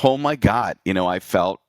Oh my God. I felt,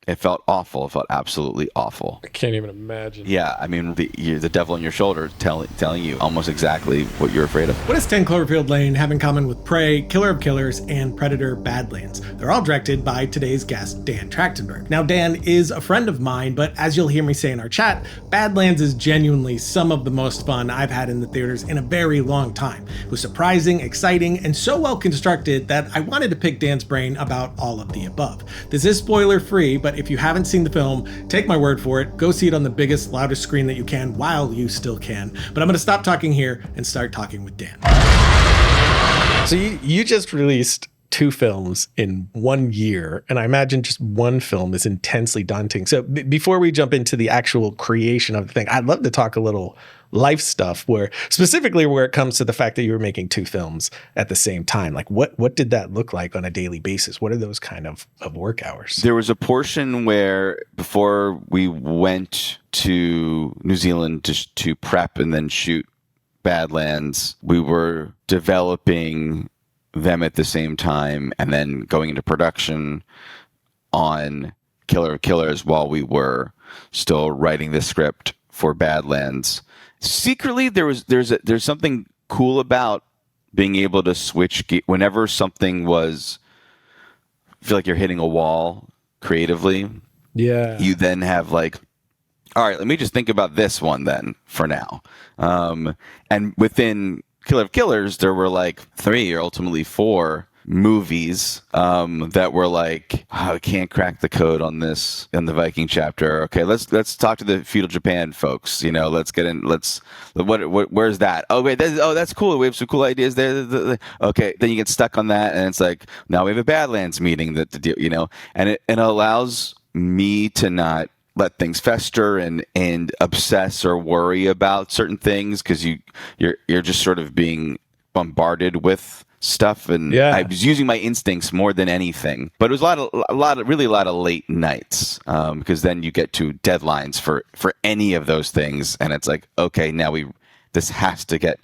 it felt awful. It felt absolutely awful. I can't even imagine. Yeah, I mean, the devil on your shoulder telling you almost exactly what you're afraid of. What does 10 Cloverfield Lane have in common with Prey, Killer of Killers, and Predator Badlands? They're all directed by today's guest, Dan Trachtenberg. Now, Dan is a friend of mine, but as you'll hear me say in our chat, Badlands is genuinely some of the most fun I've had in the theaters in a very long time. It was surprising, exciting, and so well constructed that I wanted to pick Dan's brain about all of the above. This is spoiler-free, but if you haven't seen the film, take my word for it. Go see it on the biggest, loudest screen that you can while you still can. But I'm going to stop talking here and start talking with Dan. So you just released 2 films in 1 year, and I imagine just one film is intensely daunting. So before we jump into the actual creation of the thing, I'd love to talk a little life stuff, specifically where it comes to the fact that you were making 2 films at the same time. Like what did that look like on a daily basis? What are those kind of work hours? There was a portion where before we went to New Zealand to prep and then shoot Badlands, we were developing them at the same time and then going into production on Killer of Killers while we were still writing the script for Badlands. Secretly, there's something cool about being able to switch whenever something feel like you're hitting a wall creatively. Yeah. You then have like, all right, let me just think about this one then for now. And within Killer of Killers, there were like 3 or ultimately 4 movies that were like, I can't crack the code on this in the Viking chapter. Okay, let's talk to the feudal Japan folks. Let's get in. Where's that? Oh wait, that's cool. We have some cool ideas there. Okay, then you get stuck on that, and it's like now we have a Badlands meeting that to deal. And it allows me to not let things fester and obsess or worry about certain things because you're just sort of being bombarded with stuff, and I was using my instincts more than anything. But it was a lot of late nights because then you get to deadlines for any of those things, and it's like, okay, now this has to get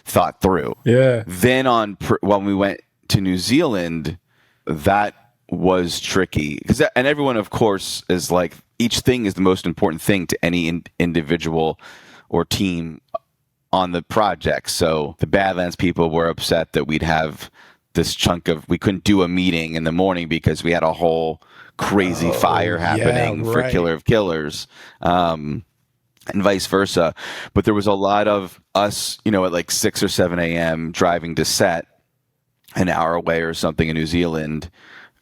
thought through. Yeah. Then when we went to New Zealand, that was tricky and everyone, of course, is like, each thing is the most important thing to any individual or team on the project. So the Badlands people were upset that we'd have this chunk we couldn't do a meeting in the morning because we had a whole crazy fire happening for Killer of Killers, and vice versa. But there was a lot of us, at like 6 or 7 a.m. driving to set an hour away or something in New Zealand.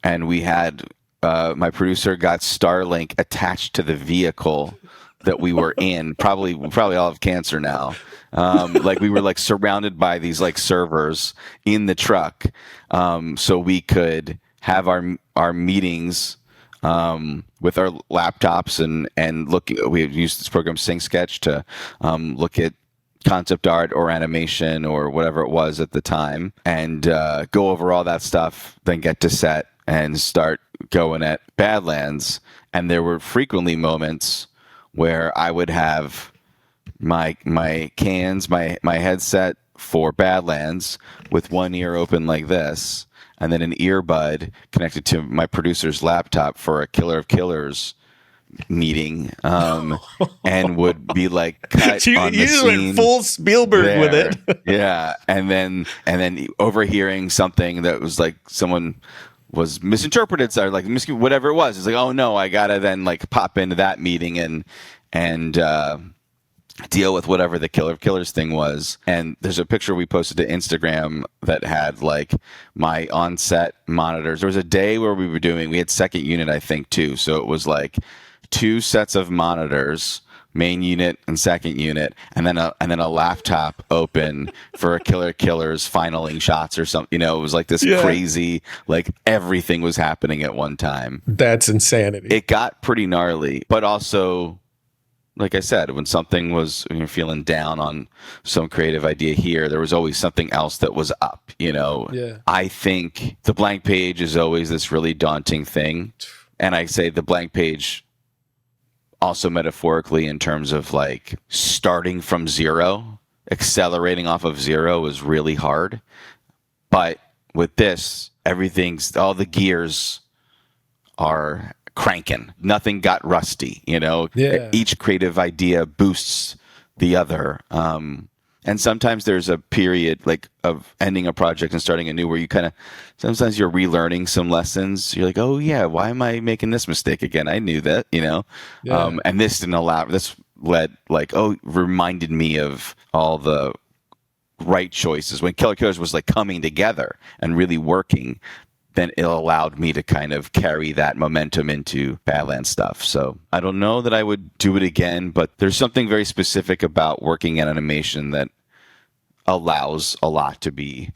And we had, my producer got Starlink attached to the vehicle that we were in. Probably all have cancer now. Like we were like surrounded by these like servers in the truck, so we could have our meetings with our laptops and look. We used this program Sync Sketch to look at concept art or animation or whatever it was at the time, and go over all that stuff. Then get to set and start going at Badlands. And there were frequently moments where I would have my headset for Badlands with one ear open like this, and then an earbud connected to my producer's laptop for a Killer of Killers meeting, and would be like cut you on the just scene went full Spielberg there. with it. Yeah, and then overhearing something that was like someone was misinterpreted, so like whatever it was. It's like, oh no, I gotta then like pop into that meeting and deal with whatever the Killer of Killers thing was. And there's a picture we posted to Instagram that had like my on-set monitors. There was a day where we had second unit, I think, too. So it was like 2 sets of monitors, main unit and second unit, and then a laptop open for a Killer of Killers finaling shots or something. It was like this crazy, like everything was happening at one time. That's insanity. It got pretty gnarly, but also, like I said, when you're feeling down on some creative idea here, there was always something else that was up, Yeah. I think the blank page is always this really daunting thing. And I say the blank page also metaphorically in terms of like starting from zero, accelerating off of zero is really hard. But with this, all the gears are cranking. Nothing got rusty, Yeah. Each creative idea boosts the other. And sometimes there's a period like of ending a project and starting a new where you sometimes you're relearning some lessons. You're like, oh yeah, why am I making this mistake again? I knew that, Yeah. And this reminded me of all the right choices when Killer Killers was like coming together and really working. Then it allowed me to kind of carry that momentum into Badlands stuff. So I don't know that I would do it again, but there's something very specific about working in animation that allows a lot to be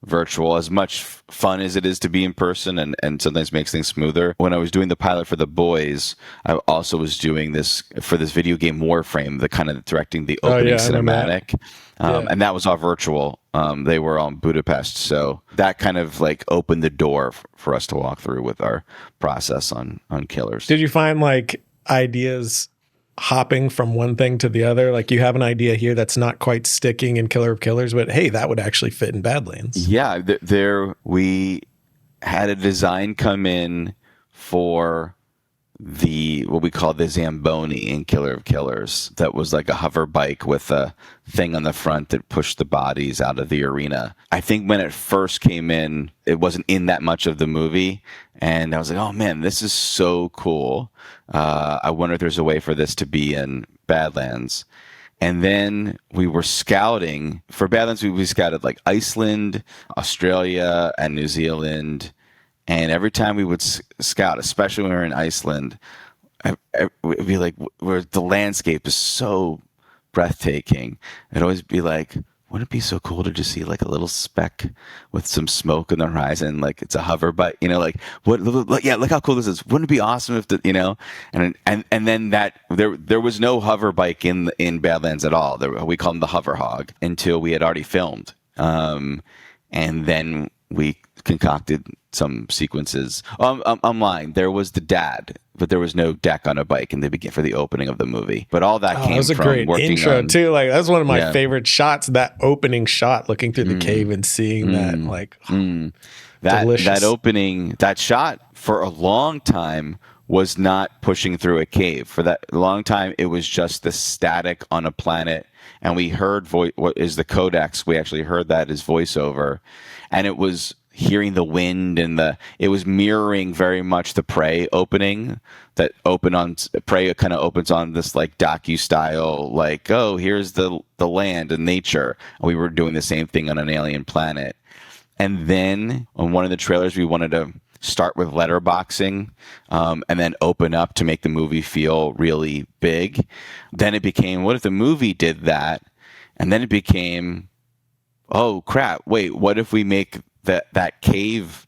virtual, as much fun as it is to be in person, and sometimes makes things smoother. When I was doing the pilot for The Boys, I also was doing this for this video game Warframe, the kind of directing the opening cinematic. And that was all virtual. They were on Budapest. So that kind of like opened the door for us to walk through with our process on Killers. Did you find like ideas hopping from one thing to the other? Like you have an idea here that's not quite sticking in Killer of Killers, but hey, that would actually fit in Badlands. Yeah, we had a design come in for what we call the Zamboni in Killer of Killers. That was like a hover bike with a thing on the front that pushed the bodies out of the arena. I think when it first came in, it wasn't in that much of the movie. And I was like, oh man, this is so cool. I wonder if there's a way for this to be in Badlands. And then we were scouting. For Badlands, we scouted like Iceland, Australia, and New Zealand. And every time we would scout, especially when we were in Iceland, we'd be like, where the landscape is so breathtaking. It'd always be like, wouldn't it be so cool to just see like a little speck with some smoke on the horizon? Like it's a hover bike, like look how cool this is. Wouldn't it be awesome if and then that there was no hover bike in Badlands at all. We called him the hover hog until we had already filmed. And then we concocted some sequences. I'm lying. There was the dad, but there was no deck on a bike in the beginning for the opening of the movie. But all that came was a from great working intro on, too. Like that's one of my favorite shots. That opening shot, looking through the cave and seeing that, like delicious. That opening, that shot for a long time was not pushing through a cave. For that long time, it was just the static on a planet, and we heard what is the codex. We actually heard that as voiceover, and it was hearing the wind, and it was mirroring very much the Prey opening that Prey kind of opens on this like docu style, like, oh, here's the land and nature. And we were doing the same thing on an alien planet. And then on one of the trailers, we wanted to start with letterboxing, and then open up to make the movie feel really big. Then it became, what if the movie did that? And then it became, oh crap, wait, what if we make that cave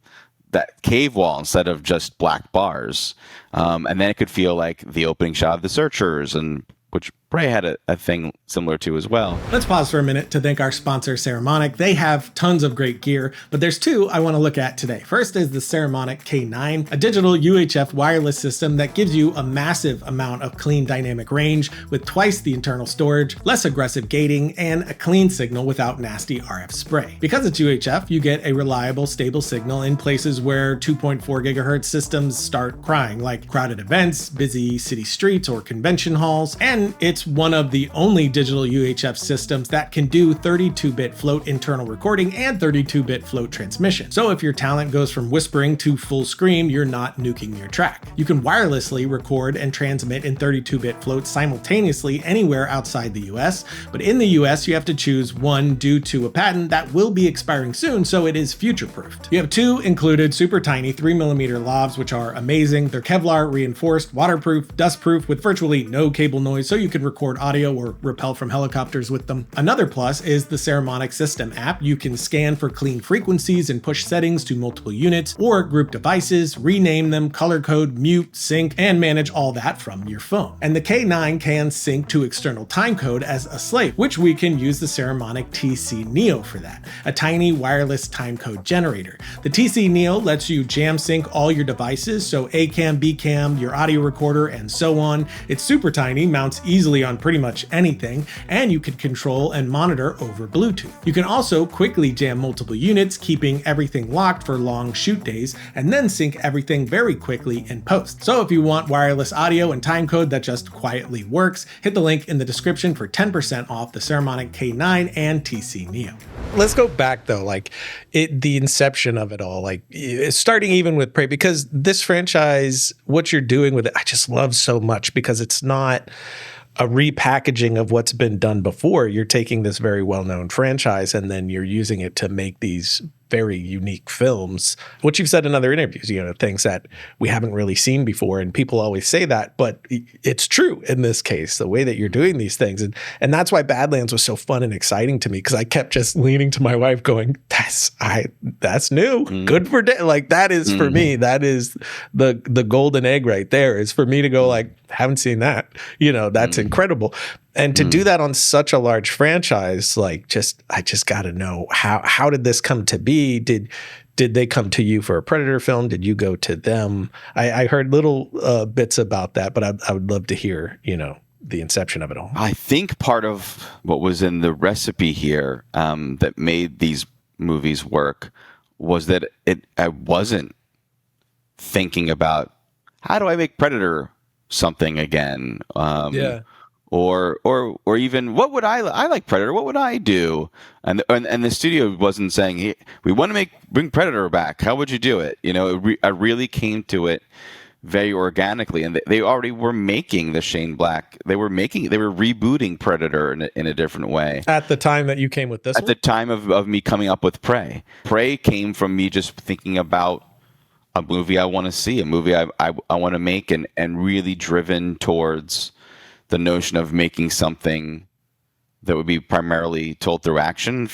wall instead of just black bars, and then it could feel like the opening shot of The Searchers, and which Prey had a thing similar to as well. Let's pause for a minute to thank our sponsor, Saramonic. They have tons of great gear, but there's two I want to look at today. First is the Saramonic K9, a digital UHF wireless system that gives you a massive amount of clean dynamic range with twice the internal storage, less aggressive gating, and a clean signal without nasty RF spray. Because it's UHF, you get a reliable, stable signal in places where 2.4 gigahertz systems start crying, like crowded events, busy city streets, or convention halls, and it's one of the only digital UHF systems that can do 32-bit float internal recording and 32-bit float transmission. So if your talent goes from whispering to full screen, you're not nuking your track. You can wirelessly record and transmit in 32-bit float simultaneously anywhere outside the US, but in the US you have to choose one due to a patent that will be expiring soon, so it is future-proofed. You have two included super tiny 3mm lavs, which are amazing. They're Kevlar reinforced, waterproof, dustproof, with virtually no cable noise, so you can record audio or rappel from helicopters with them. Another plus is the Saramonic System app. You can scan for clean frequencies and push settings to multiple units or group devices, rename them, color code, mute, sync, and manage all that from your phone. And the K9 can sync to external timecode as a slave, which we can use the Saramonic TC Neo for that, a tiny wireless timecode generator. The TC Neo lets you jam sync all your devices, so A cam, B cam, your audio recorder, and so on. It's super tiny, mounts easily easily on pretty much anything, and you can control and monitor over Bluetooth. You can also quickly jam multiple units, keeping everything locked for long shoot days, and then sync everything very quickly in post. So if you want wireless audio and timecode that just quietly works, hit the link in the description for 10% off the Saramonic K9 and TC Neo. Let's go back though, like the inception of it all, like starting even with Prey, because this franchise, what you're doing with it, I just love so much, because it's not a repackaging of what's been done before. You're taking this very well-known franchise and then you're using it to make these very unique films, which you've said in other interviews, things that we haven't really seen before. And people always say that, but it's true in this case, the way that you're doing these things. And that's why Badlands was so fun and exciting to me, because I kept just leaning to my wife going, that's new. Good for Dan. Like, that is for me, that is the golden egg right there, is for me to go like, haven't seen that, that's incredible. And to do that on such a large franchise, like, I just got to know, how did this come to be? Did they come to you for a Predator film? Did you go to them? I heard little bits about that, but I would love to hear, the inception of it all. I think part of what was in the recipe here that made these movies work was that I wasn't thinking about, how do I make Predator something again? Or even, what would I like Predator? What would I do? And the studio wasn't saying, hey, we want to bring Predator back. How would you do it? I really came to it very organically, and they already were making the Shane Black. They were rebooting Predator in a different way. At the time that you came with this, at the time of me coming up with Prey. Prey came from me just thinking about a movie I want to see, a movie I want to make, and really driven towards the notion of making something that would be primarily told through action.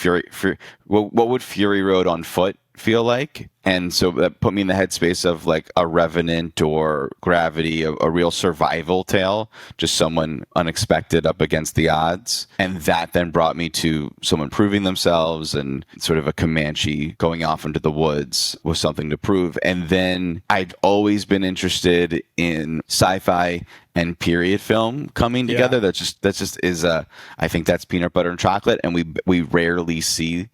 What would Fury Road on foot feel like? And so that put me in the headspace of like a Revenant or Gravity, a real survival tale, just someone unexpected up against the odds. And that then brought me to someone proving themselves, and sort of a Comanche going off into the woods was something to prove. And then I've always been interested in sci-fi and period film coming together. That just is I think that's peanut butter and chocolate, and we rarely see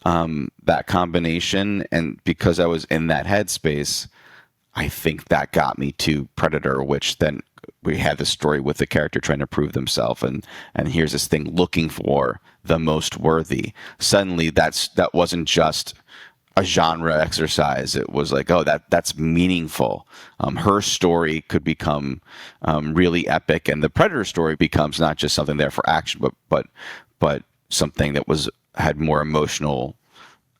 that combination. And because I was in that headspace, I think that got me to Predator, which then we had the story with the character trying to prove themselves, and here's this thing looking for the most worthy. Suddenly that wasn't just a genre exercise. It was like, oh, that's meaningful. Her story could become really epic, and the Predator story becomes not just something there for action, but something that had more emotional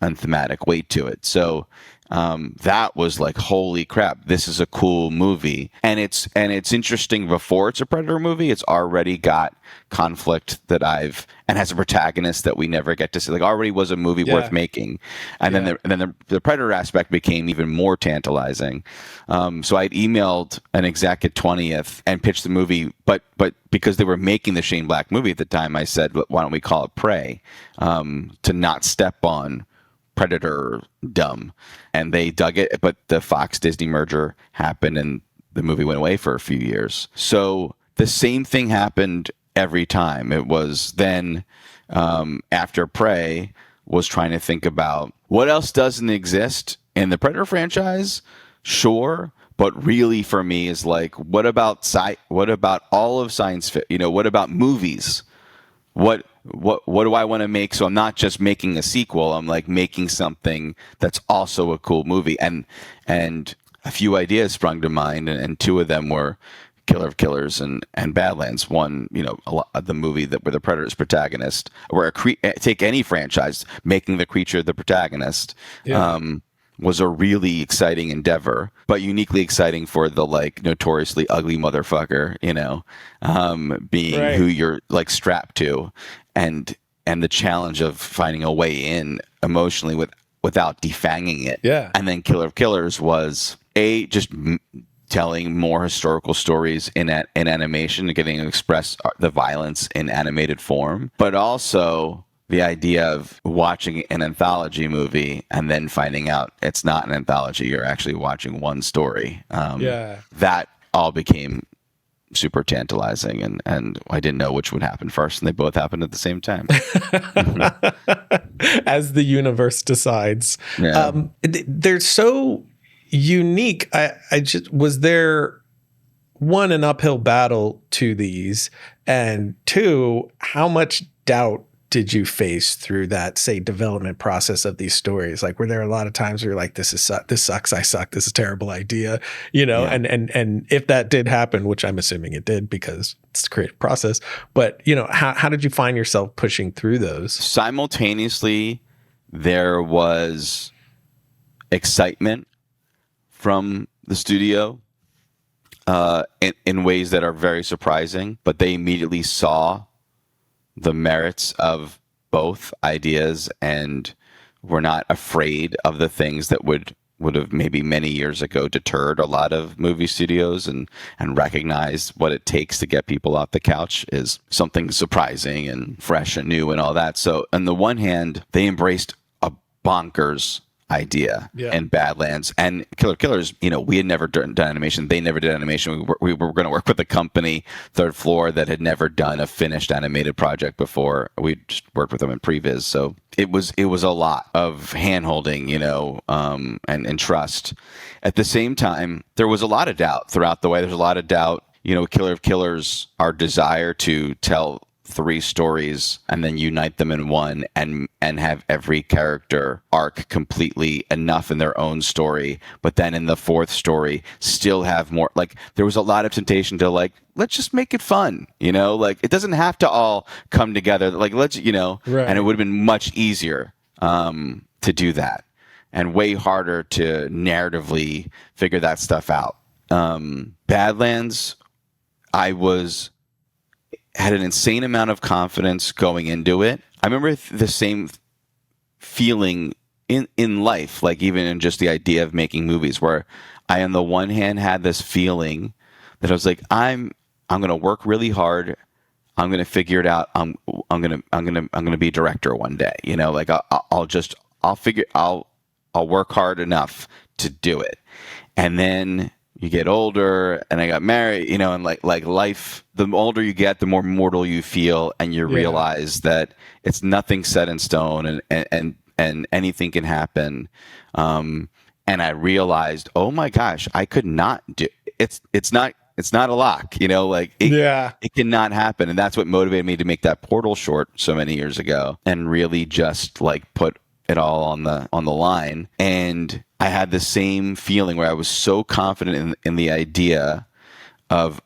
and thematic weight to it. So that was like, holy crap, this is a cool movie. And it's interesting, before it's a Predator movie, it's already got conflict and has a protagonist that we never get to see. Like, already was a movie worth making. And then the Predator aspect became even more tantalizing. So I'd emailed an exec at 20th and pitched the movie, but because they were making the Shane Black movie at the time, I said, why don't we call it Prey, to not step on Predator dumb. And they dug it, but the Fox Disney merger happened and the movie went away for a few years. So the same thing happened every time. It was then, after Prey, was trying to think about what else doesn't exist in the Predator franchise. Sure, but really for me is like, what about all of science fiction? What about movies? What do I want to make? So I'm not just making a sequel. I'm like making something that's also a cool movie. And a few ideas sprung to mind, and two of them were Killer of Killers and Badlands. One, the movie where the Predator's protagonist, where take any franchise, making the creature the protagonist. Was a really exciting endeavor, but uniquely exciting for the like notoriously ugly motherfucker, being who you're like strapped to, and the challenge of finding a way in emotionally without defanging it. Yeah. And then Killer of Killers was just telling more historical stories in animation and getting to express the violence in animated form, but also the idea of watching an anthology movie and then finding out it's not an anthology, you're actually watching one story. That all became super tantalizing, and I didn't know which would happen first, and they both happened at the same time. As the universe decides. Yeah. They're so unique. I just, was there, one, an uphill battle to these, and two, how much doubt did you face through that, say, development process of these stories? Like, were there a lot of times where you're like, this sucks, I suck, this is a terrible idea, Yeah. and if that did happen, which I'm assuming it did because it's the creative process, but how did you find yourself pushing through those? Simultaneously, there was excitement from the studio in ways that are very surprising, but they immediately saw the merits of both ideas and were not afraid of the things that would have maybe many years ago deterred a lot of movie studios, and recognized what it takes to get people off the couch is something surprising and fresh and new and all that. So on the one hand, they embraced a bonkers idea in Badlands and Killer Killers. We had never done animation. They never did animation. We were going to work with a company, Third Floor, that had never done a finished animated project before. We just worked with them in previs. So it was a lot of hand-holding, and trust. At the same time, there was a lot of doubt throughout the way. There's a lot of doubt, Killer of Killers, our desire to tell 3 stories and then unite them in one, and have every character arc completely enough in their own story, but then in the 4th story still have more. Like, there was a lot of temptation to, like, let's just make it fun, like, it doesn't have to all come together, like, let's, Right. And it would have been much easier to do that, and way harder to narratively figure that stuff out. Badlands, I had an insane amount of confidence going into it. I remember the same feeling in life, like even in just the idea of making movies, where I, on the one hand, had this feeling that I was like, I'm going to work really hard. I'm going to figure it out. I'm going to be a director one day. Like I'll work hard enough to do it. And then you get older, and I got married, and like life, the older you get, the more mortal you feel, and you realize that it's nothing set in stone, and anything can happen. And I realized, oh my gosh, I could not do it's not a lock, it cannot happen. And that's what motivated me to make that Portal short so many years ago, and really just like put it all on the line. And I had the same feeling where I was so confident in the idea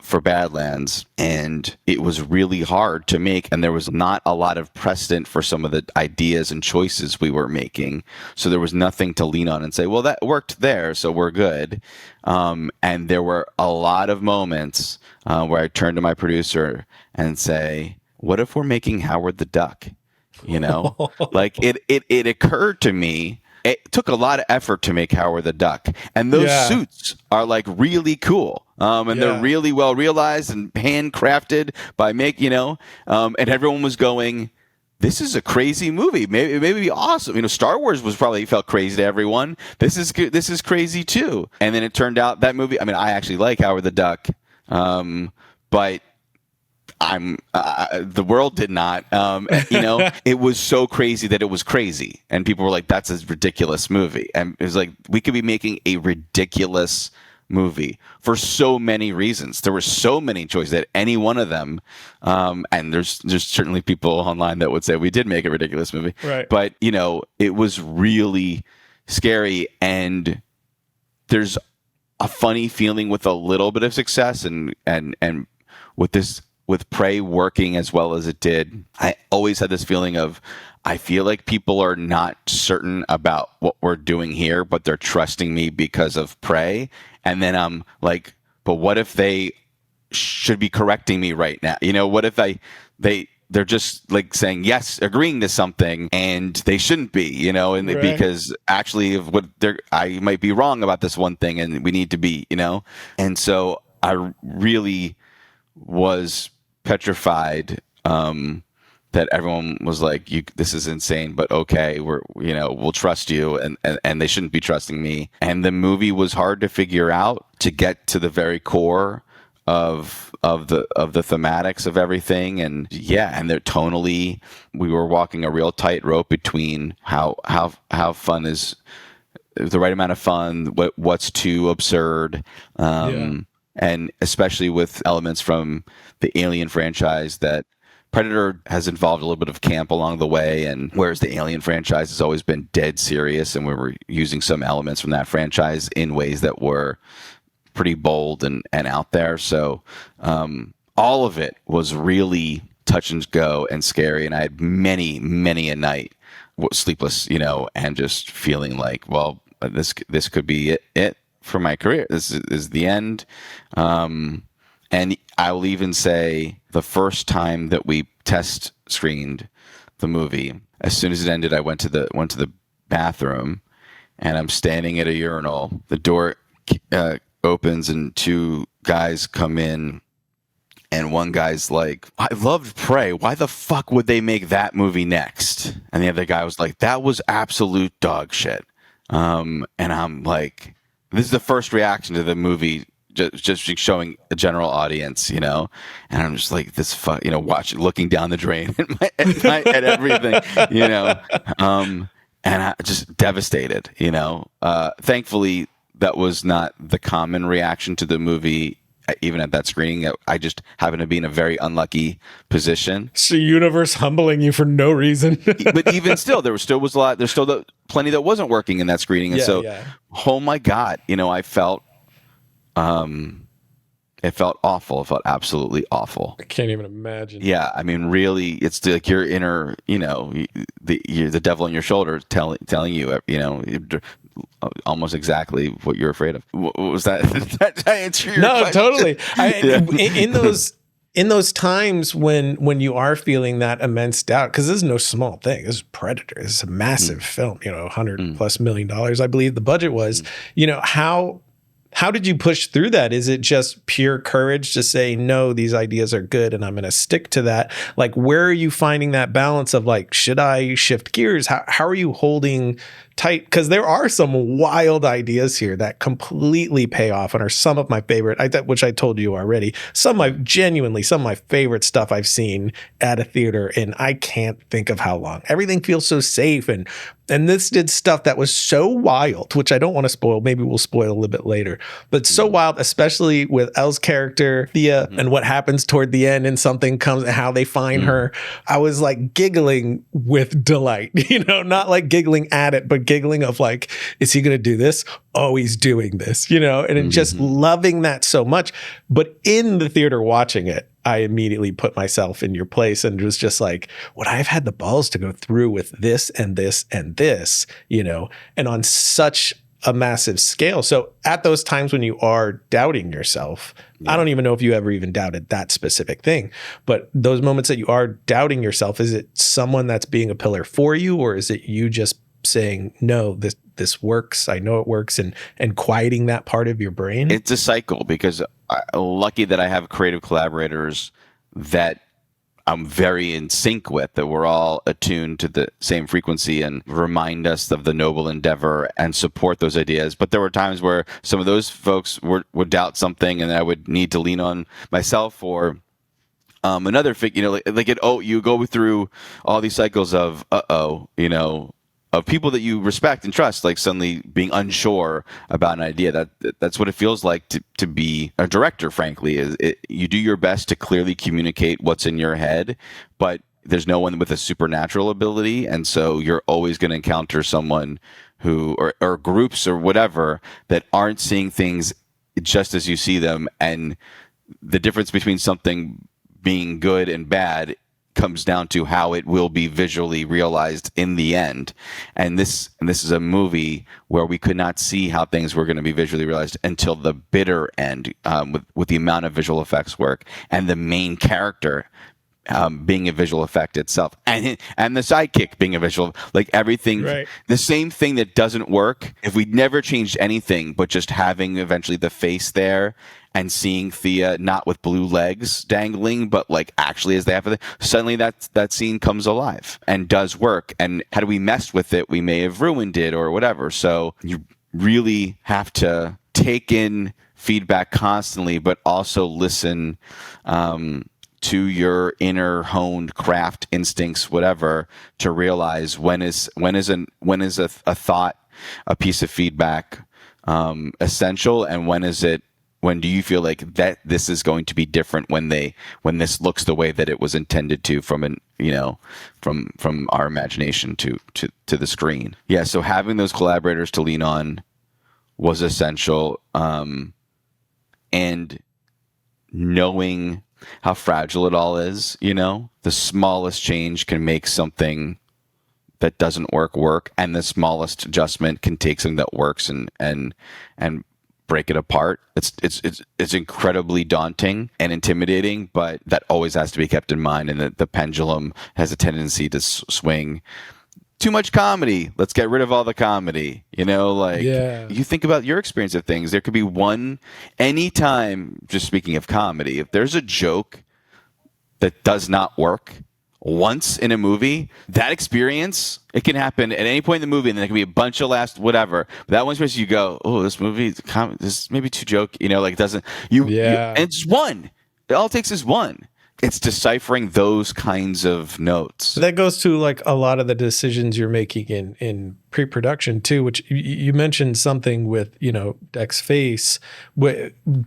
for Badlands, and it was really hard to make, and there was not a lot of precedent for some of the ideas and choices we were making. So there was nothing to lean on and say, well, that worked there, so we're good. And there were a lot of moments where I turned to my producer and say, what if we're making Howard the Duck? Like it occurred to me, it took a lot of effort to make Howard the Duck, and those suits are like really cool, and they're really well realized and handcrafted by and everyone was going, this is a crazy movie, maybe awesome. Star Wars felt crazy to everyone. This is crazy too. And then it turned out that movie, I actually like Howard the Duck, but the world did not, it was so crazy that it was crazy. And people were like, that's a ridiculous movie. And it was like, we could be making a ridiculous movie for so many reasons. There were so many choices that any one of them, and there's certainly people online that would say we did make a ridiculous movie, right? But, it was really scary. And there's a funny feeling with a little bit of success and with Prey working as well as it did, I always had this feeling of, I feel like people are not certain about what we're doing here, but they're trusting me because of Prey. And then I'm like, but what if they should be correcting me right now? What if they're just like saying yes, agreeing to something, and they shouldn't be, right. Because actually I might be wrong about this one thing, and we need to be, And so I really was petrified that everyone was like, this is insane, but okay, we'll trust you, and they shouldn't be trusting me. And the movie was hard to figure out, to get to the very core of the thematics of everything, and they're tonally, we were walking a real tightrope between how fun is the right amount of fun, what's too absurd, and especially with elements from the Alien franchise that Predator has involved a little bit of camp along the way, and whereas the Alien franchise has always been dead serious, and we were using some elements from that franchise in ways that were pretty bold and out there. So all of it was really touch and go and scary, and I had many a night sleepless, and just feeling like, well, this could be it for my career. This is the end. And I'll even say the first time that we test screened the movie, as soon as it ended, I went to the bathroom, and I'm standing at a urinal. The door opens and two guys come in, and one guy's like, I loved Prey. Why the fuck would they make that movie next? And the other guy was like, that was absolute dog shit. And I'm like, this is the first reaction to the movie, just showing a general audience, and I'm just like, this fuck, looking down the drain at everything, and I just devastated, thankfully that was not the common reaction to the movie. Even at that screening, I just happened to be in a very unlucky position. It's the universe humbling you for no reason. But even still, there's still plenty that wasn't working in that screening. And oh my God, I felt, it felt awful. It felt absolutely awful. I can't even imagine. Yeah. I mean, really, it's like your inner, the devil on your shoulder telling you, almost exactly what you're afraid of. What was that? Did I answer your question? Totally. In those times when you are feeling that immense doubt, because this is no small thing. This is Predator. This is a massive film. $100+ million, I believe the budget was. How did you push through that? Is it just pure courage to say, no, these ideas are good and I'm going to stick to that? Like, where are you finding that balance of like, should I shift gears? How are you holding tight? Because there are some wild ideas here that completely pay off and are some of my favorite, which I told you already, some of my favorite stuff I've seen at a theater in I can't think of how long. Everything feels so safe, and this did stuff that was so wild, which I don't want to spoil. Maybe we'll spoil a little bit later, but so wild, especially with Elle's character, Thea, and what happens toward the end and something comes and how they find her. I was like giggling with delight, not like giggling at it, but giggling of like, is he going to do this? Oh, he's doing this, and just loving that so much. But in the theater watching it, I immediately put myself in your place and was just like, would I have had the balls to go through with this and this and this, and on such a massive scale. So at those times when you are doubting yourself, I don't even know if you ever even doubted that specific thing, but those moments that you are doubting yourself, is it someone that's being a pillar for you, or is it you just saying, no, this works, I know it works, and quieting that part of your brain? It's a cycle, because I'm lucky that I have creative collaborators that I'm very in sync with, that we're all attuned to the same frequency and remind us of the noble endeavor and support those ideas. But there were times where some of those folks would doubt something, and I would need to lean on myself or another figure, you go through all these cycles of, of people that you respect and trust, like suddenly being unsure about an idea. That's what it feels like to be a director, frankly. You do your best to clearly communicate what's in your head, but there's no one with a supernatural ability. And so you're always going to encounter someone who, or groups or whatever, that aren't seeing things just as you see them. And the difference between something being good and bad comes down to how it will be visually realized in the end. And this is a movie where we could not see how things were going to be visually realized until the bitter end, with the amount of visual effects work and the main character being a visual effect itself, and the sidekick being a visual, like everything, right. The same thing that doesn't work if we never changed anything, but just having eventually the face there and seeing Thea not with blue legs dangling, but like actually as they have, suddenly that scene comes alive and does work. And had we messed with it, we may have ruined it or whatever. So you really have to take in feedback constantly, but also listen to your inner honed craft instincts, whatever, to realize when is a thought, a piece of feedback essential, and when do you feel like that this is going to be different when this looks the way that it was intended to from our imagination to the screen. Yeah, so having those collaborators to lean on was essential, and knowing how fragile it all is. The smallest change can make something that doesn't work, and the smallest adjustment can take something that works and break it apart. It's incredibly daunting and intimidating, but that always has to be kept in mind. And the pendulum has a tendency to swing. Too much comedy. Let's get rid of all the comedy. You think about your experience of things. There could be anytime, just speaking of comedy, if there's a joke that does not work once in a movie, that experience, it can happen at any point in the movie, and there can be a bunch of laughs, whatever. But that one experience, you go, oh, this movie, this may be too jokey, it doesn't, and it's one. It all takes is one. It's deciphering those kinds of notes. That goes to like a lot of the decisions you're making in pre-production too, which you mentioned something with, Deck's face.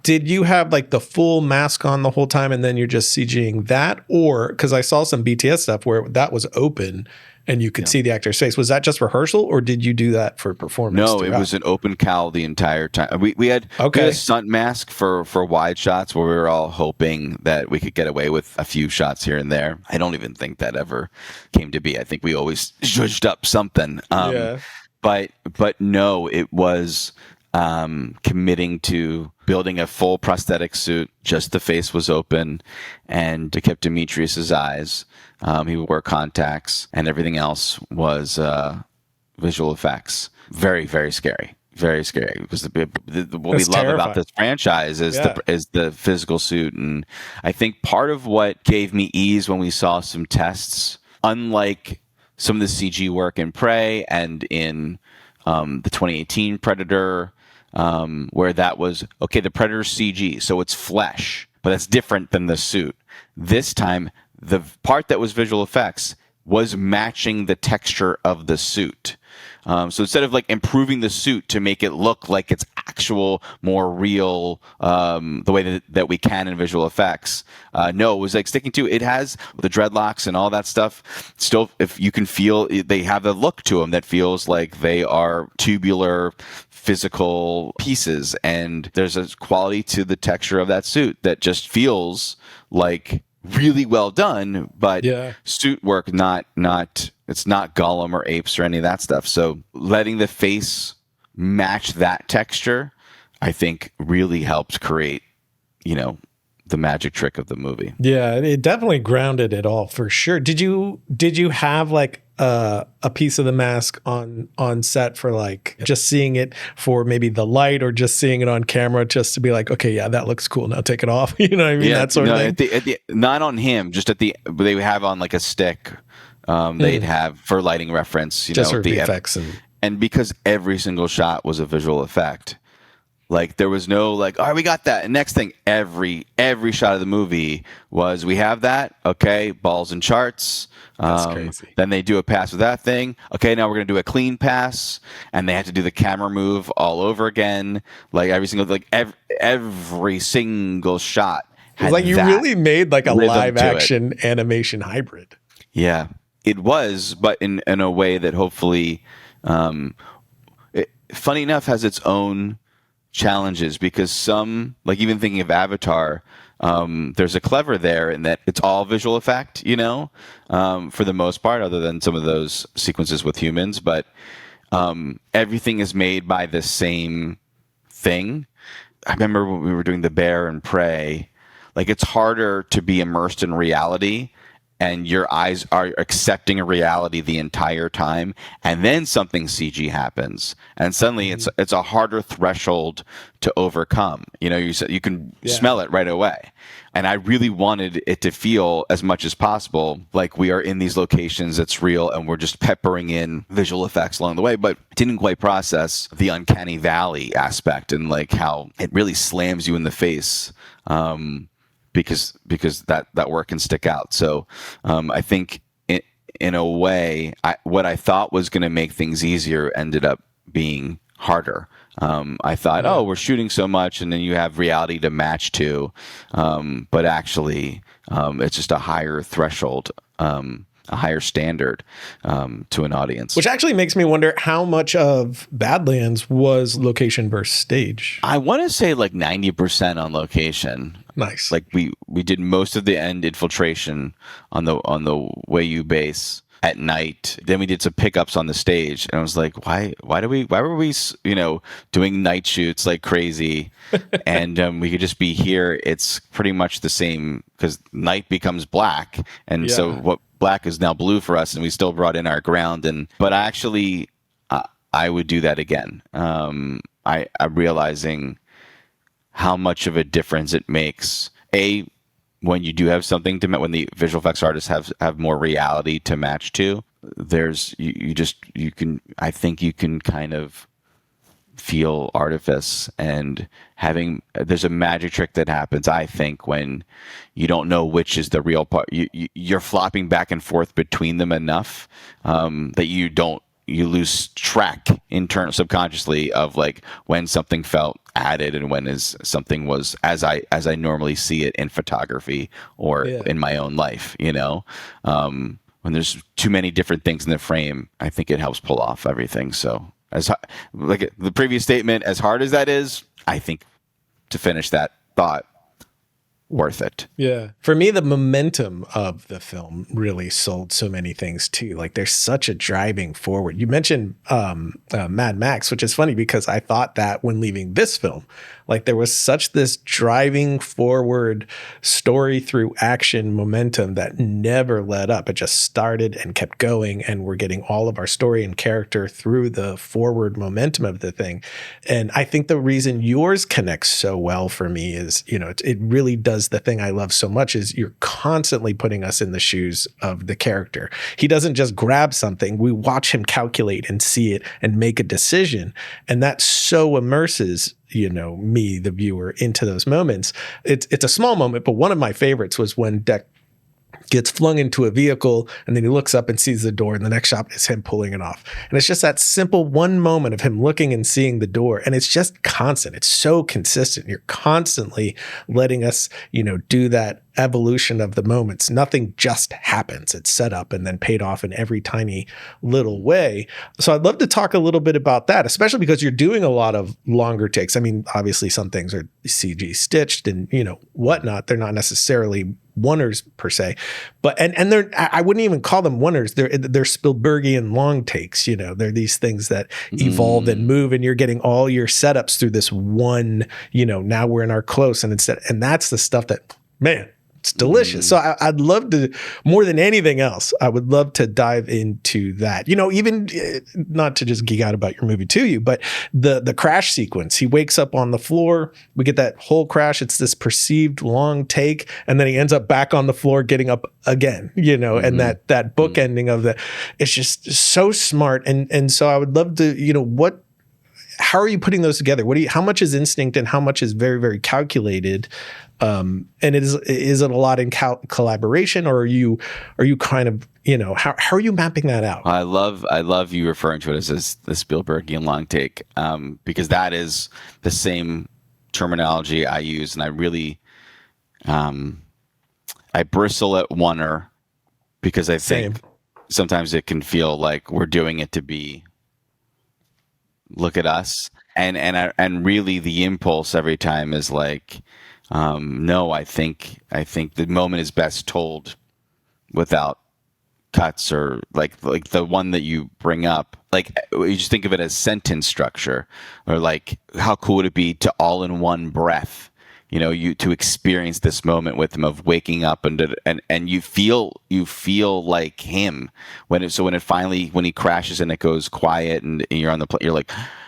Did you have like the full mask on the whole time and then you're just CGing that? Or, because I saw some BTS stuff where that was open and you could see the actor's face. Was that just rehearsal, or did you do that for performance? No, throughout? It was an open cowl the entire time. We had a stunt mask for wide shots where we were all hoping that we could get away with a few shots here and there. I don't even think that ever came to be. I think we always zhuzhed up something. But no, it was committing to building a full prosthetic suit. Just the face was open, and to keep Demetrius's eyes. He would wear contacts, and everything else was visual effects. Very, very scary. Very scary, because what we love about this franchise is the physical suit. And I think part of what gave me ease when we saw some tests, unlike some of the CG work in Prey and in the 2018 Predator, where that was, okay, the Predator's CG, so it's flesh, but that's different than the suit. This time, the part that was visual effects was matching the texture of the suit. So instead of like improving the suit to make it look like it's actual, more real, the way that we can in visual effects, no, it was like sticking to, it has the dreadlocks and all that stuff. Still, if you can feel, they have a look to them that feels like they are tubular, physical pieces, and there's a quality to the texture of that suit that just feels like really well done, but suit work, not it's not Gollum or apes or any of that stuff. So letting the face match that texture, I think, really helped create, the magic trick of the movie. Yeah, it definitely grounded it all for sure. Did you have like a piece of the mask on set for like just seeing it for maybe the light, or just seeing it on camera just to be like, okay, yeah, that looks cool, now take it off? You know what I mean? That sort of thing. Not on him, just they would have on like a stick. They'd have for lighting reference, just for the effects, and because every single shot was a visual effect. Like there was no like, all right, we got that. And next thing, every shot of the movie was, we have that. Okay, balls and charts. That's crazy. Then they do a pass with that thing. Okay, now we're gonna do a clean pass, and they had to do the camera move all over again. Like every single shot. It's like you really made like a live action animation hybrid. Yeah, it was, but in a way that hopefully, funny enough, has its own challenges, because some, like even thinking of Avatar, there's a clever there in that it's all visual effect, for the most part, other than some of those sequences with humans, but everything is made by the same thing. I remember when we were doing The Bear and Prey, like it's harder to be immersed in reality and your eyes are accepting a reality the entire time, and then something CG happens, and suddenly it's a harder threshold to overcome. You can smell it right away. And I really wanted it to feel as much as possible like we are in these locations, it's real, and we're just peppering in visual effects along the way, but didn't quite process the uncanny valley aspect and like how it really slams you in the face, because that work can stick out. So I think in a way, what I thought was going to make things easier ended up being harder. I thought, we're shooting so much, and then you have reality to match to, but actually, it's just a higher threshold, a higher standard to an audience. Which actually makes me wonder how much of Badlands was location versus stage. I want to say like 90% on location. Nice. Like we did most of the end infiltration on the Wayu base at night. Then we did some pickups on the stage, and I was like, why were we doing night shoots like crazy? And we could just be here. It's pretty much the same because night becomes black, and so what black is now blue for us, and we still brought in our ground. But actually, I would do that again. I'm realizing how much of a difference it makes. When you do have something to when the visual effects artists have more reality to match to, I think you can kind of feel artifice, and there's a magic trick that happens, I think, when you don't know which is the real part. You're flopping back and forth between them enough that you lose track subconsciously of like when something felt added and when something was as I normally see it in photography or in my own life. When there's too many different things in the frame, I think it helps pull off everything. So like the previous statement, as hard as that is, I think to finish that thought, worth it. Yeah. For me, the momentum of the film really sold so many things too. Like there's such a driving forward. You mentioned Mad Max, which is funny because I thought that when leaving this film, like there was such this driving forward story through action momentum that never let up. It just started and kept going, and we're getting all of our story and character through the forward momentum of the thing. And I think the reason yours connects so well for me is, it really does the thing I love so much is you're constantly putting us in the shoes of the character. He doesn't just grab something. We watch him calculate and see it and make a decision. And that so immerses me, the viewer, into those moments. It's a small moment, but one of my favorites was when Deck gets flung into a vehicle, and then he looks up and sees the door, and the next shot is him pulling it off. And it's just that simple one moment of him looking and seeing the door, and it's just constant. It's so consistent. You're constantly letting us, do that evolution of the moments. Nothing just happens. It's set up and then paid off in every tiny little way. So I'd love to talk a little bit about that, especially because you're doing a lot of longer takes. I mean, obviously some things are CG stitched and, whatnot. They're not necessarily oneers per se, but, and they're, I wouldn't even call them oneers. They're Spielbergian long takes. They're these things that evolve and move, and you're getting all your setups through this one, now we're in our close, and that's the stuff that, man, it's delicious. So I'd love to, more than anything else, I would love to dive into that. Even not to just geek out about your movie to you, but the crash sequence. He wakes up on the floor. We get that whole crash. It's this perceived long take, and then he ends up back on the floor, getting up again. And that book ending of it's just so smart. And so I would love to, how are you putting those together? How much is instinct and how much is very, very calculated? And is it a lot in collaboration, or are you kind of, how are you mapping that out? I love you referring to it as the Spielbergian long take, because that is the same terminology I use, and I really, I bristle at oneer because I think sometimes it can feel like we're doing it to be, look at us, and really the impulse every time is like, no, I think the moment is best told without cuts, or like the one that you bring up. Like you just think of it as sentence structure, or like how cool would it be to all in one breath you to experience this moment with him of waking up and you feel like him when he crashes and it goes quiet and you're on the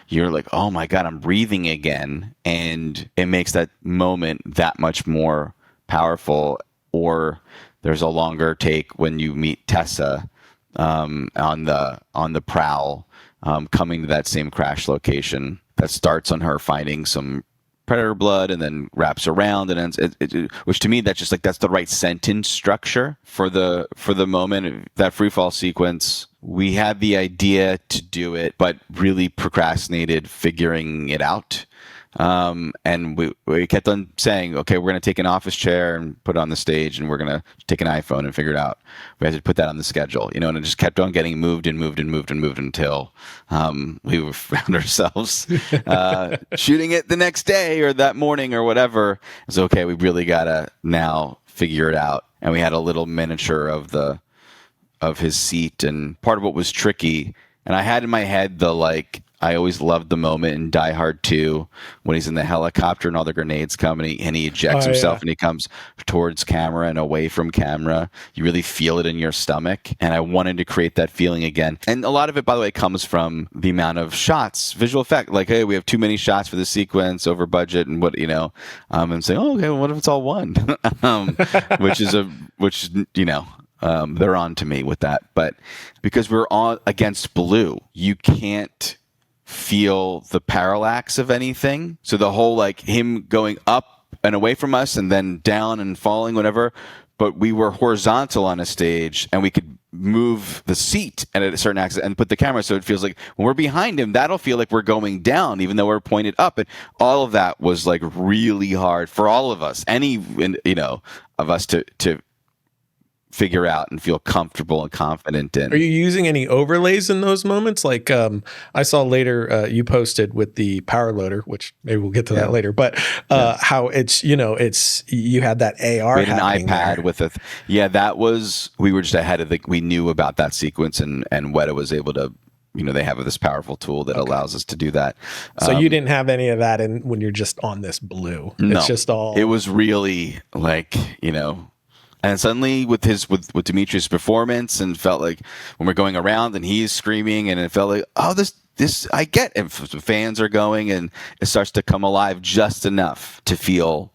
you're like, oh my God, I'm breathing again, and it makes that moment that much more powerful. Or there's a longer take when you meet Tessa on the prowl, coming to that same crash location that starts on her finding some predator blood and then wraps around and ends, which to me that's the right sentence structure for the moment. That free fall sequence, we had the idea to do it but really procrastinated figuring it out, and we kept on saying, okay, we're going to take an office chair and put it on the stage, and we're going to take an iPhone and figure it out. We had to put that on the schedule, and it just kept on getting moved until we found ourselves shooting it the next day or that morning or whatever. So, okay, we really got to now figure it out. And we had a little miniature of his seat, and part of what was tricky, and I had in my head I always loved the moment in Die Hard 2 when he's in the helicopter and all the grenades come and he ejects himself and he comes towards camera and away from camera. You really feel it in your stomach. And I wanted to create that feeling again. And a lot of it, by the way, comes from the amount of shots, visual effect. Like, hey, we have too many shots for the sequence, over budget, and what, and saying, oh, okay, well, what if it's all one? They're on to me with that. But because we're all against blue, you can't feel the parallax of anything. So the whole him going up and away from us and then down and falling, whatever. But we were horizontal on a stage and we could move the seat at a certain axis and put the camera. So it feels like when we're behind him, that'll feel like we're going down, even though we're pointed up. And all of that was really hard for all of us, of us to figure out and feel comfortable and confident in. Are you using any overlays in those moments? I saw later you posted with the power loader, which maybe we'll get to that later, but how it's you had that AR. We had an iPad there. That was, we were just ahead of we knew about that sequence, and Weta was able to, they have this powerful tool that allows us to do that. So you didn't have any of that when you're just on this blue. No, it's just all. It was really and suddenly with Dimitri's performance, and felt like when we're going around and he's screaming, and it felt like, oh, this I get. And the fans are going, and it starts to come alive just enough to feel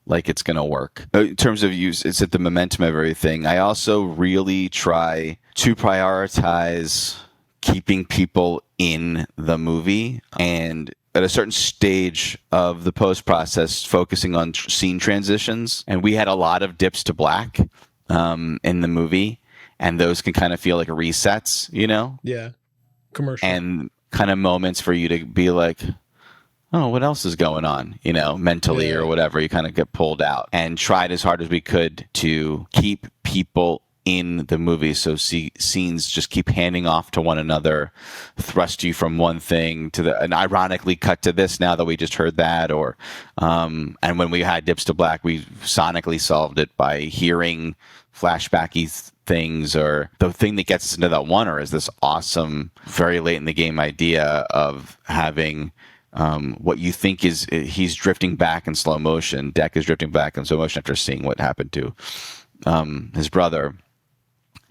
like it's going to work. In terms of use, it's at the momentum of everything. I also really try to prioritize keeping people in the movie, and at a certain stage of the post process, focusing on scene transitions. And we had a lot of dips to black in the movie, and those can kind of feel like resets, Yeah, commercial. And kind of moments for you to be like, oh, what else is going on, mentally or whatever. You kind of get pulled out, and tried as hard as we could to keep people in the movie, so scenes just keep handing off to one another, thrust you from one thing to and ironically cut to this now that we just heard that, or and when we had dips to black, we sonically solved it by hearing flashbacky things, or the thing that gets us into that oneer is this awesome, very late in the game idea of having what you think is he's drifting back in slow motion. Deck is drifting back in slow motion after seeing what happened to his brother.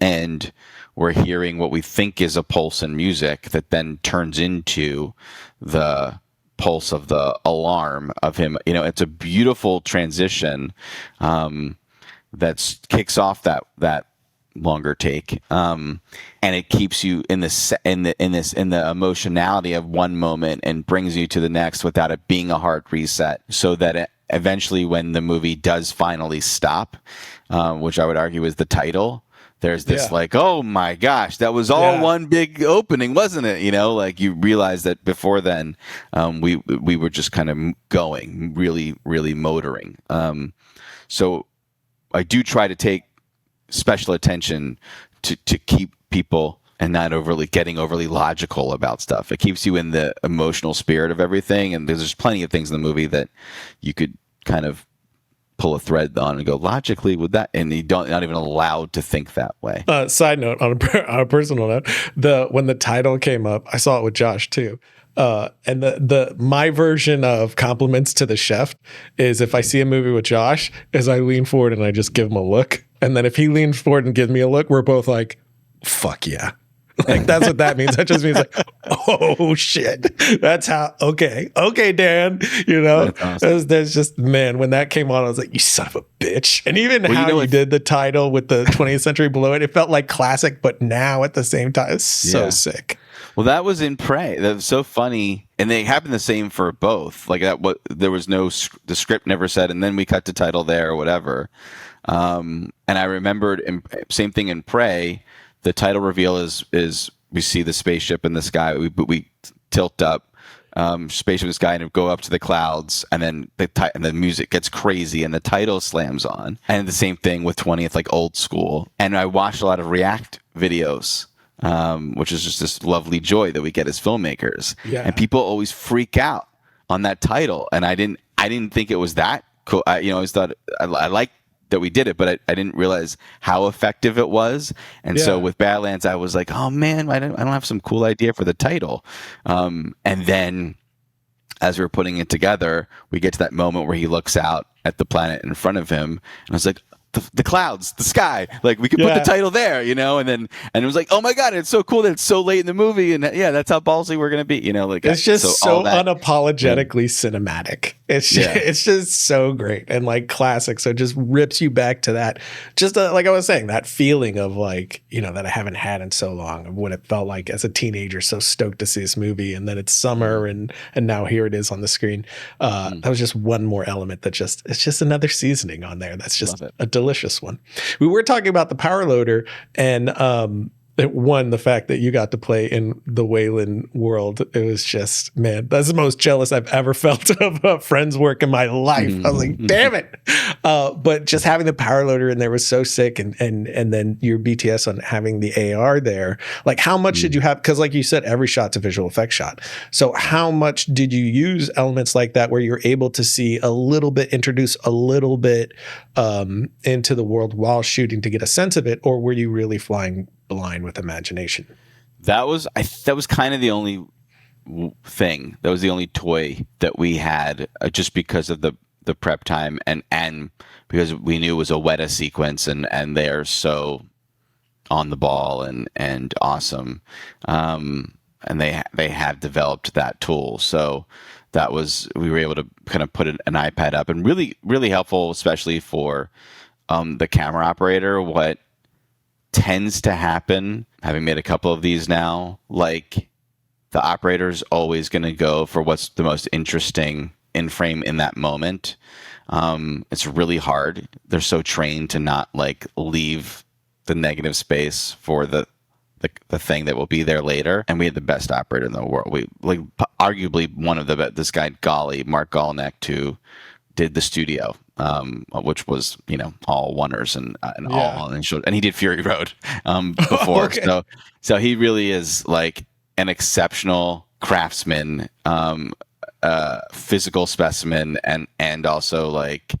And we're hearing what we think is a pulse in music that then turns into the pulse of the alarm of him. It's a beautiful transition that kicks off that longer take, and it keeps you in the emotionality of one moment and brings you to the next without it being a hard reset, so that eventually when the movie does finally stop, which I would argue is the title, there's this oh my gosh, that was all one big opening, wasn't it? You realize that before then, we were just kind of going, really, really motoring. So I do try to take special attention to keep people and not getting overly logical about stuff. It keeps you in the emotional spirit of everything. And there's plenty of things in the movie that you could kind of pull a thread on and go logically with that, and not even allowed to think that way. Side note, on a personal note, when the title came up, I saw it with Josh too. And my version of compliments to the chef is if I see a movie with Josh, is I lean forward and I just give him a look. And then if he leans forward and gives me a look, we're both like, fuck yeah. Like, that's what that means. That just means like, oh shit. That's how, okay, Dan, you know, That's awesome. there's just, man, when that came on, I was like, you son of a bitch. And even how you what- did the title with the 20th century below it felt like classic, but now at the same time, it's so Yeah. sick. Well, that was in Prey. That was so funny, and they happened the same for both. Like that, there was no the script never said, and then we cut the title there or whatever. And I remembered, same thing in Prey. The title reveal is we see the spaceship in the sky. We tilt up, spaceship in the sky, and go up to the clouds, and then the music gets crazy, and the title slams on. And the same thing with 20th, like old school. And I watched a lot of React videos. Which is just this lovely joy that we get as filmmakers. Yeah. And people always freak out on that title, and I didn't think it was that cool. I always thought I liked that we did it, but I didn't realize how effective it was. And so with Badlands, I was like, oh man, I don't have some cool idea for the title. And then as we were putting it together, we get to that moment where he looks out at the planet in front of him, and I was like, the clouds, the sky, like we could put the title there, you know, and it was like, oh my God, it's so cool that it's so late in the movie, and that's how ballsy we're gonna be, you know, like it's just so unapologetically cinematic. It's just so great and like classic. So it just rips you back to that, just like I was saying, that feeling of like, you know, that I haven't had in so long, of what it felt like as a teenager, so stoked to see this movie, and then it's summer and now here it is on the screen. That was just one more element that it's just another seasoning on there. That's just a delicious one. We were talking about the power loader, and the fact that you got to play in the Wayland world, it was just, man, that's the most jealous I've ever felt of a friend's work in my life. I was like, damn it. But just having the power loader in there was so sick. And then your BTS on having the AR there, like how much did you have? Because like you said, every shot's a visual effects shot. So how much did you use elements like that where you're able to see a little bit, introduce a little bit into the world while shooting to get a sense of it? Or were you really flying blind with imagination? That was kind of the only thing. That was the only toy that we had, just because of the prep time and because we knew it was a Weta sequence, and they are so on the ball and awesome, and they have developed that tool. So we were able to kind of put an iPad up, and really really helpful, especially for the camera operator. What tends to happen, having made a couple of these now, like the operator's always going to go for what's the most interesting in frame in that moment. It's really hard. They're so trained to not like leave the negative space for the thing that will be there later. And we had the best operator in the world. We like arguably one of the best. This guy Mark Gallneck, who did the studio, which was, you know, all oneers and all, and he did Fury Road before. Okay. So he really is like an exceptional craftsman, physical specimen, and also like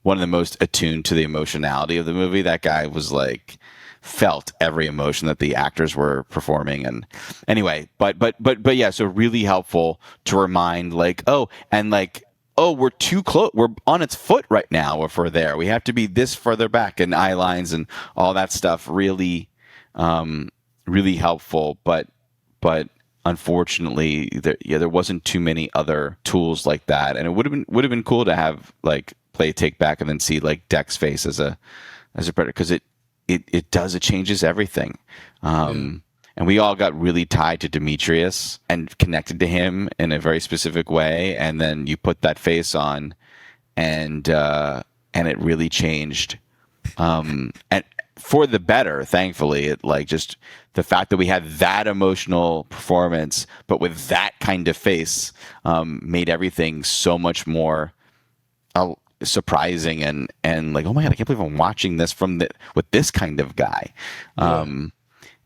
one of the most attuned to the emotionality of the movie. That guy was like felt every emotion that the actors were performing. And anyway, but yeah, so really helpful to remind like, we're too close. We're on its foot right now. If we're there, we have to be this further back, and eye lines and all that stuff. Really, really helpful. But unfortunately, there wasn't too many other tools like that. And it would have been cool to have like play take back and then see like Deck's face as a predator, because it changes everything. And we all got really tied to Demetrius and connected to him in a very specific way. And then you put that face on, and it really changed. And for the better, thankfully. It like just the fact that we had that emotional performance, but with that kind of face, made everything so much more surprising and like, oh my God, I can't believe I'm watching this with this kind of guy.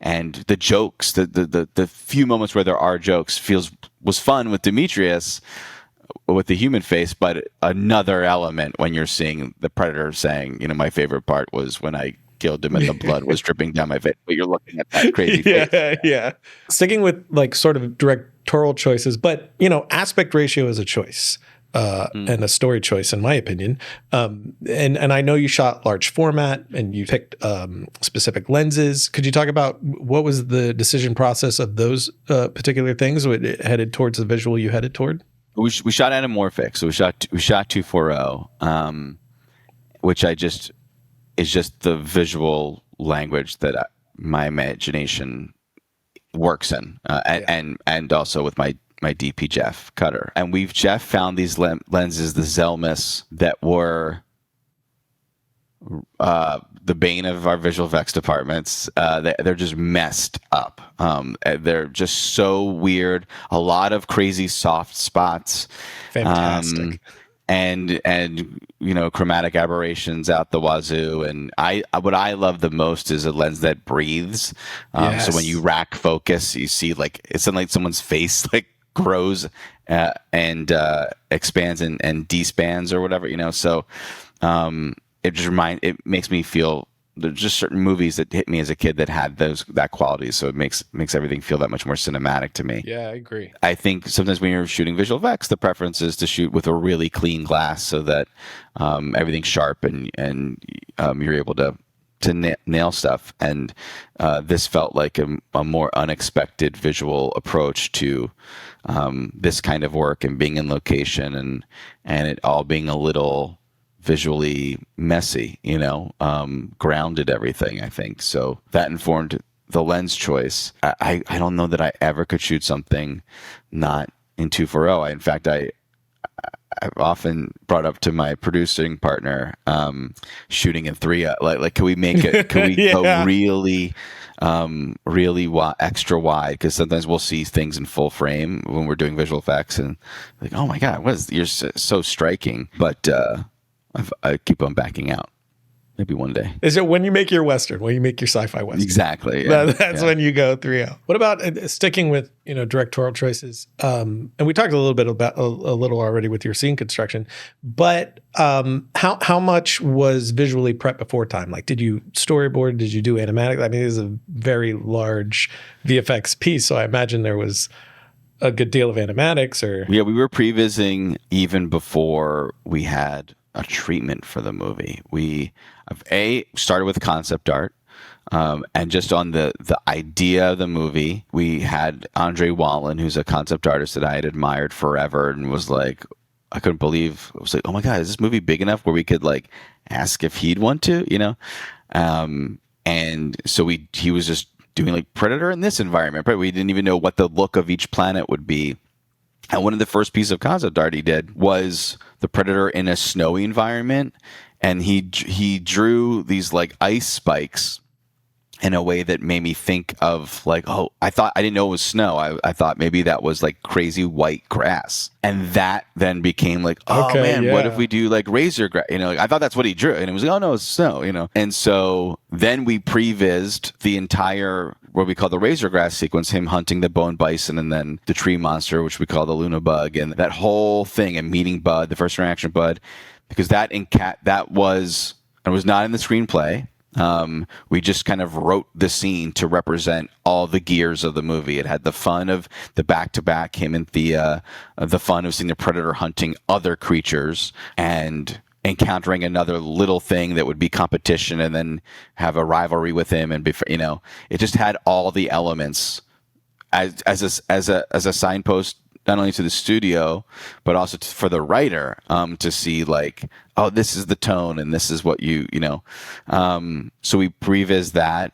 And the jokes, the few moments where there are jokes was fun with Demetrius, with the human face, but another element when you're seeing the Predator saying, you know, my favorite part was when I killed him and the blood was dripping down my face. But you're looking at that crazy face. Yeah. Sticking with like sort of direct directorial choices, but aspect ratio is a choice. And a story choice, in my opinion. And I know you shot large format and you picked specific lenses. Could you talk about what was the decision process of those particular things headed towards the visual you headed toward? We shot anamorphic, so we shot 240, which is just the visual language that my imagination works in, and also with my DP Jeff cutter. And Jeff found these lenses, the Zelmus, that were the bane of our visual effects departments. They're just messed up. They're just so weird. A lot of crazy soft spots. Fantastic. And chromatic aberrations out the wazoo. And what I love the most is a lens that breathes. Yes. So when you rack focus, you see it's like someone's face grows and expands and despands or whatever, so it makes me feel there's just certain movies that hit me as a kid that had that quality, so it makes everything feel that much more cinematic to me. Yeah, I agree. I think sometimes when you're shooting visual effects, the preference is to shoot with a really clean glass so that everything's sharp and you're able to nail stuff. And this felt like a more unexpected visual approach to this kind of work and being in location and it all being a little visually messy, grounded everything, I think. So that informed the lens choice. I don't know that I ever could shoot something not in 240. In fact, I've often brought up to my producing partner, shooting in 3. Like, can we make it? Can we go really extra wide? Because sometimes we'll see things in full frame when we're doing visual effects, and like, oh my god, you're so striking. But I keep on backing out. Maybe one day. Is it when you make your Western, when you make your sci-fi Western? Exactly. Yeah. That's when you go 3.0. What about sticking with, directorial choices? And we talked a little bit about a little already with your scene construction, but how much was visually prepped before time? Like, did you storyboard? Did you do animatic? I mean, it is a very large VFX piece, so I imagine there was a good deal of animatics. Yeah, we were prevising even before we had a treatment for the movie. We started with concept art, and just on the idea of the movie, we had Andre Wallen, who's a concept artist that I had admired forever, and was like, I couldn't believe, I was like, oh my god, is this movie big enough where we could ask if he'd want to, and so he was just doing Predator in this environment, but we didn't even know what the look of each planet would be. And one of the first pieces of concept art he did was the Predator in a snowy environment, and he drew these ice spikes in a way that made me think of I didn't know it was snow. I thought maybe that was crazy white grass, and that then became what if we do razor grass? I thought that's what he drew, and it was oh no, it's snow, And so then we prevised the entire what we call the razor grass sequence, him hunting the bone bison, and then the tree monster, which we call the Luna bug, and that whole thing, and meeting Bud, the first interaction Bud, because that was not in the screenplay. We just kind of wrote the scene to represent all the gears of the movie. It had the fun of the back-to-back, him and Thea, the fun of seeing the Predator hunting other creatures and encountering another little thing that would be competition and then have a rivalry with him. And it just had all the elements as a signpost, not only to the studio, but also for the writer, to see oh, this is the tone and this is what so we previs that.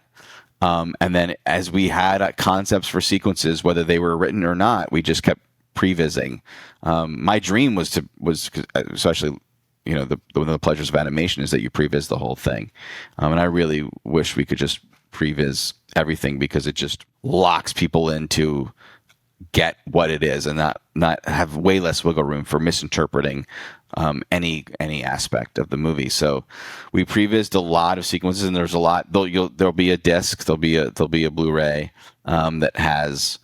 And then as we had concepts for sequences, whether they were written or not, we just kept prevising. My dream was especially, one of the pleasures of animation is that you previs the whole thing. And I really wish we could just previs everything, because it just locks people into get what it is and not have way less wiggle room for misinterpreting any aspect of the movie. So we prevised a lot of sequences, and there's a lot. There'll be a disc, there'll be a Blu-ray that has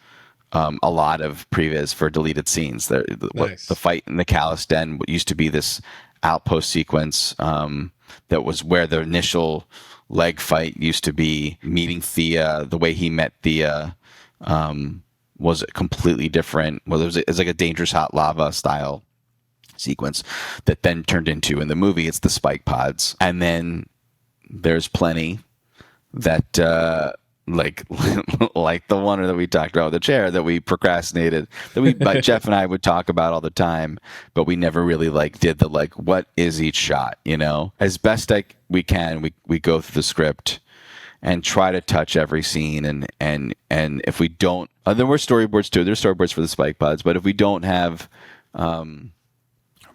a lot of previs for deleted scenes. Nice. The fight in the Callous Den used to be this outpost sequence that was where the initial leg fight used to be, meeting Thea, the way he met Thea. was completely different. Well, it's like a Dangerous Hot Lava style sequence that then turned into, in the movie, it's the spike pods. And then there's plenty that like like the one that we talked about with the chair that we procrastinated, that we like Jeff and I would talk about all the time, but we never really like did the like, what is each shot, you know? As best we can, we go through the script and try to touch every scene, and if we don't, there were storyboards too. There's storyboards for the spike pods, but if we don't have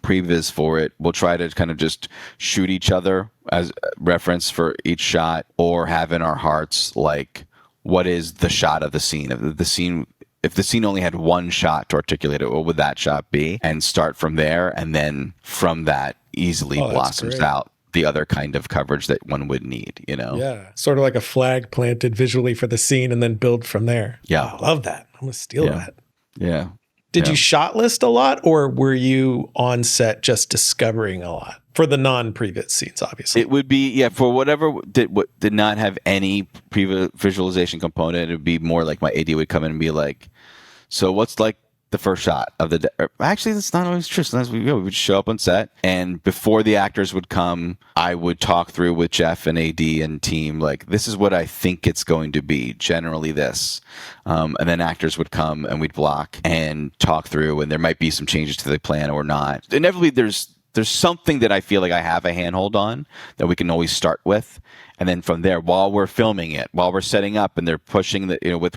previs for it, we'll try to kind of just shoot each other as reference for each shot, or have in our hearts like, what is the shot of the scene? If the scene only had one shot to articulate it, what would that shot be? And start from there, and then from that easily blossoms out the other kind of coverage that one would need, you know? Yeah. Sort of like a flag planted visually for the scene and then build from there. Yeah. I love that. I'm going to steal that. Yeah. Did you shot list a lot, or were you on set just discovering a lot for the non-previs scenes, obviously? It would be, for whatever did not have any pre-visualization component, it would be more like my AD would come in and be like, so what's like the first shot of the day? Actually, that's not always true. Sometimes we would show up on set, and before the actors would come, I would talk through with Jeff and AD and team, like, this is what I think it's going to be, generally this. And then actors would come and we'd block and talk through, and there might be some changes to the plan or not. Inevitably, there's something that I feel like I have a handhold on that we can always start with. And then from there, while we're filming it, while we're setting up and they're pushing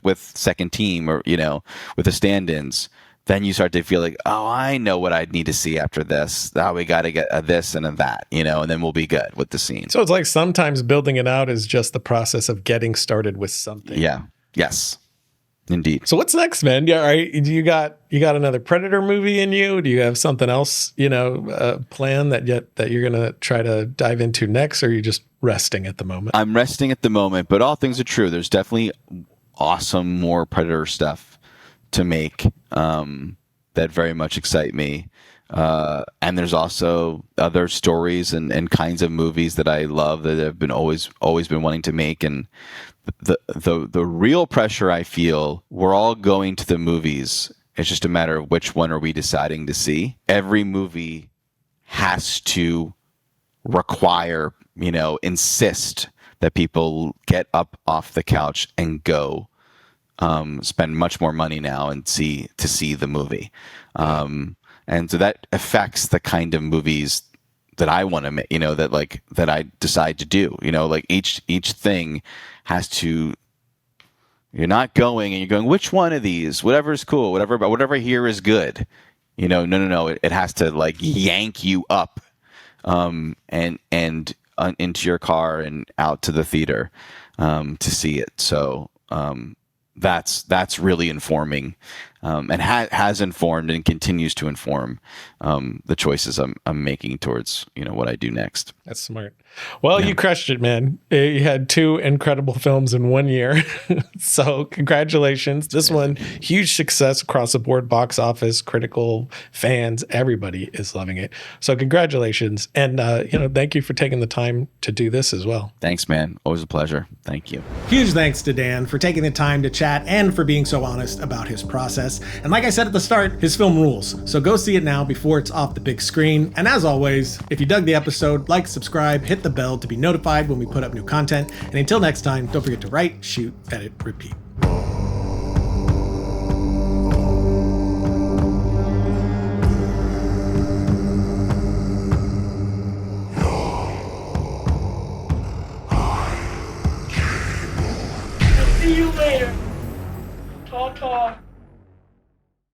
with second team, or, with the stand-ins, then you start to feel like, oh, I know what I need to see after this. Oh, we got to get a this and a that, and then we'll be good with the scene. So it's like sometimes building it out is just the process of getting started with something. Yeah. Yes. Indeed. So what's next, man? Yeah, right. You got another Predator movie in you? Do you have something else, planned that you're gonna try to dive into next, or are you just resting at the moment? I'm resting at the moment, but all things are true. There's definitely awesome more Predator stuff to make that very much excite me. And there's also other stories and kinds of movies that I love that I've been always been wanting to make. And the real pressure I feel, we're all going to the movies. It's just a matter of which one are we deciding to see. Every movie has to require, insist that people get up off the couch and go spend much more money now and see the movie. And so that affects the kind of movies that I want to make, that I decide to do, like each thing has to, you're not going and you're going, which one of these, whatever is cool, whatever here is good, no. It has to like yank you up, and into your car and out to the theater, to see it. So, that's really informing, and has informed and continues to inform the choices I'm making towards what I do next. That's smart. Well, You crushed it, man. You had 2 incredible films in 1 year. So congratulations. This one, huge success across the board, box office, critical, fans, everybody is loving it. So congratulations. And, thank you for taking the time to do this as well. Thanks, man. Always a pleasure. Thank you. Huge thanks to Dan for taking the time to chat and for being so honest about his process. And like I said at the start, his film rules. So go see it now before it's off the big screen. And as always, if you dug the episode, like, subscribe, hit the bell to be notified when we put up new content. And until next time, don't forget to write, shoot, edit, repeat. See you later. Ta-ta.